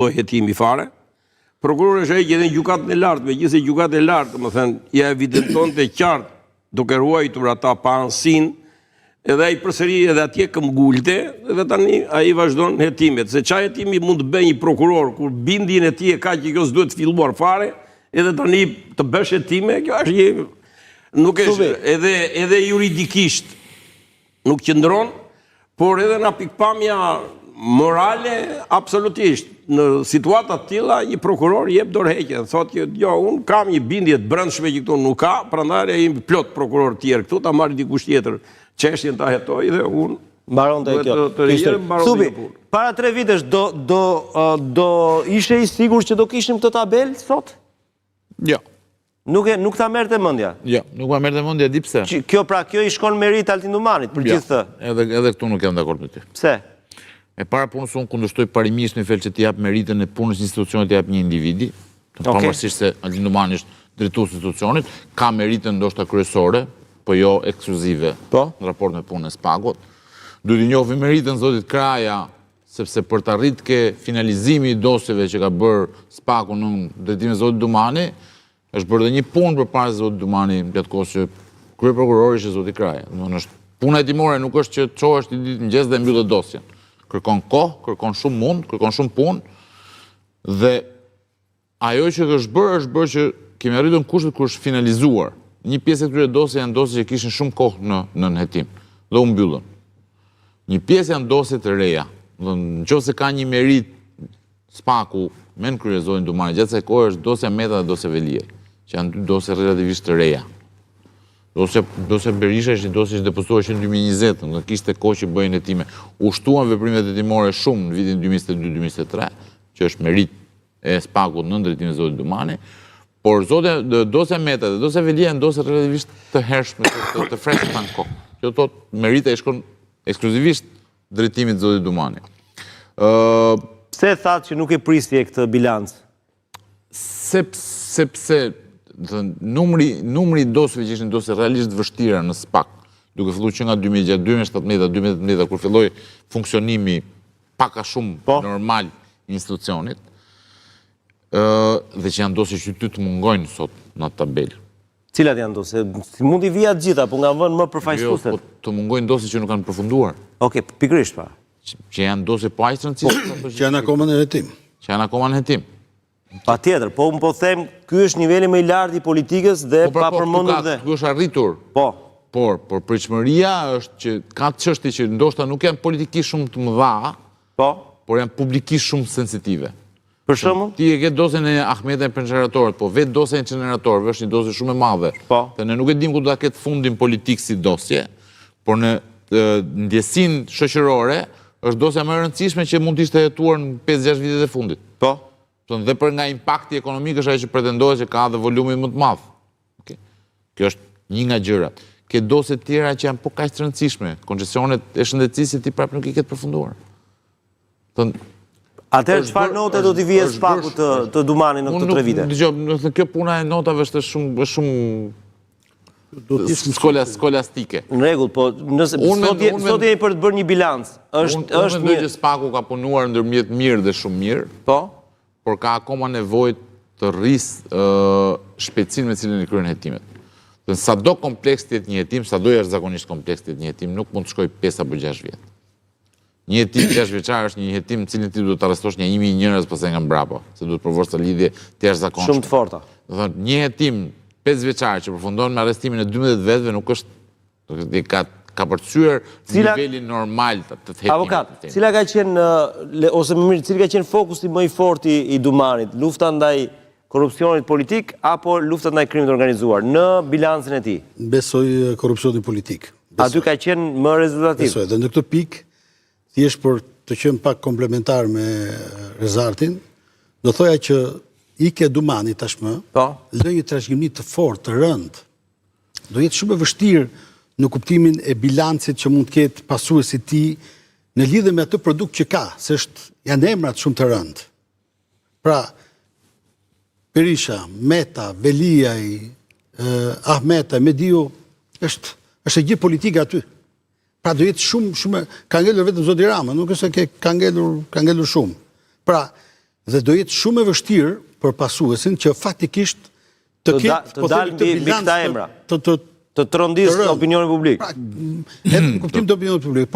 hetimi fare. Prokurori është ai që edhe në gjykatën e lartë, megjithëse gjykata e lartë, domethënë, ja evidentonte qartë duke ruajtur ata pa anësinë, edhe ai përsëri edhe atje këmbgulte, edhe tani ai vazhdon hetimet. Se çfarë hetimi mund të bëjë një prokuror kur bindjen e tij ka që kjo s'duhet filluar fare, edhe tani të bësh hetime, kjo është një nuk është edhe juridikisht nuk qëndron, por edhe nga pikpamja morale absolutisht. Në situata të tilla një prokuror jep dorëheqje, thotë që jo, unë kam një bindje të brendshme që këtu nuk ka, prandaj ai plot prokuror të tjerë këtu ta marrë dikush tjetër çështjen ta hetoj dhe unë mbaronte kjo. Thubi, para 3 vitesh do ishe i sigurt që do kishim këtë tabelë sot? Jo. Nuk ta merrte mendja. Jo, nuk ma merrte mendja, di pse. Kjo i shkon merit Altin Dumanit për gjithë këtë. Edhe këtu nuk jam dakord me ty. Pse? E para punës unë kundërshtoj parimisht në fel që t'jap meritën e punës institucionit t'jap një individi, pavarësisht se Altin Dumani është drejtues institucionit, ka meritën ndoshta kryesore, po jo ekskluzive në raport me punën e SPAK-ut. Duhet i njohim meritën zotit Kraja, sepse për të arritur ke finalizimi i dosjeve që ka bërë SPAK-u në drejtimin e zotit Dumani, është bërë dhe një punë përpara se zoti Dumani gjatë kohës që kryeprokurori ishte zoti Kraja. Puna hetimore nuk është që çohesh ti ditë mëngjes dhe mbyllet dosjen. Kërkon kohë, kërkon shumë mund, kërkon shumë punë, dhe ajo që është bërë që kemi arritur në kushtet kur është finalizuar. Një pjesë e këtyre dosje janë dosje që kishin shumë kohë në hetim, dhe u mbyllën. Një pjesë janë dosje të reja. Nëse ka një merit SPAK-u me në krye zotin Dumani, gjatë se kohë është dosja Meta dhe dosja Veliaj, që janë dy dosje relativisht të reja. Dosja Berisha është një dosje që depozuar që në 2020, në kishte kohë që bëjnë hetime. Ushtuan veprimet hetimore shumë në vitin 2022-2023, që është merit e SPAK-ut në drejtimin e zotit Dumani, por dosja Meta dhe dosja Veliaj janë dosje relativisht të hershme, të freskëta në kohë. Që thot merita i shkon ekskluzivisht drejtimit të zotit Dumani. Pse thatë që nuk e prisje këtë bilancë? Sepse numri dosjeve që ishin dosje realisht vështira në SPAK, duke filluar që nga 2017 kur filloi funksionimi pak a shumë normal i institucionit, dhe që janë dosje që ty të mungojnë sot në tabelë. Cilat janë dosje? Mund i vija të gjitha, po nga vënë më përfaqësuese. Jo, po të mungojnë dosje që nuk kanë përfunduar. Okej, pikërisht pa. Që janë dosje po aq të rëndësishme. Që janë akoma në hetim. Që janë akoma në hetim. Patjetër, po unë po them, ky është niveli më i lartë i politikës dhe pa përmendur dhe. Ky është arritur. Po. Por pritshmëria është që ka çështje që ndoshta nuk janë politikisht shumë të mëdha, por janë publikisht shumë sensitive. Për shembull, ti e ke dosjen e Ahmetit e inceneratorët, po vetë dosja e inceneratorëve është një dosje shumë e madhe. Dhe ne nuk e dim ku do ta ketë fundin politik si dosje, por në ndjesinë shoqërore është dosja më e rëndësishme që mund të ishte hetuar në 5-6 vitet e fundit. Po. Dhe për nga impakti ekonomik është ajo që pretendohet që ka dhe volumin më të madh. Kjo është një nga gjërat. Ke dosje të tjera që janë po kaq të rëndësishme, koncesionet e shëndetësisë ti prapë nuk i ketë përfunduar. Atëherë çfarë note do t'i vijë SPAK-ut të Dumani në këto 3 vite? Dgjoj, kjo puna e notave është shumë skolastike. Në rregull, po nëse sot jemi për të bërë një bilanc, është mendoj që SPAK-u ka punuar ndërmjet mirë dhe shumë mirë. Po. Por ka akoma nevojë të rrisë shpejtësinë me cilën i kryen hetimet. Dhe sado kompleks të jetë një hetim, sado jashtëzakonisht kompleks të jetë një hetim, nuk mund të shkojë 5 apo 6 vjet. Një hetim 6 vjeçar është një hetim në cilin ti duhet të arrestosh një 1000 njerëz pastaj nga mbrapa, se duhet provosh të lidhje të jashtëzakonshme. Shumë të forta. Do thonë, një hetim 5 vjeçar që përfundon me arrestimin e 12 vetëve nuk është ka përcyer nivelin normal të hetimit. Avokat, cila ka qenë ose më mirë, cili ka qenë fokusi më i fortë i Dumanit? Lufta ndaj korrupsionit politik apo lufta ndaj krimit organizuar në bilancin e tij? Besoj korrupsionin politik. Aty ka qenë më rezultativ. Besoj, dhe në këtë pikë thjesht për të qenë pak komplementar me Rezartin, do thoja që ikja e Dumanit tashmë lë një trashëgimi të fortë, të rëndë. Do jetë shumë e vështirë në kuptimin e bilancit që mund të ketë pasuesi ti në lidhje me atë produkt që ka, se janë emrat shumë të rëndë. Pra, Berisha, Meta, Veliaj, Ahmeta, Mediu, është e gjithë politika aty. Pra do jetë shumë, ka ngelur vetëm zoti Rama, nuk është se ka ngelur shumë. Pra, Dhe do jetë shumë e vështirë për pasuesin që faktikisht të ketë dalë mbi këta emra, të trondisë opinionin publik. Edhe në kuptim të opinionit publik.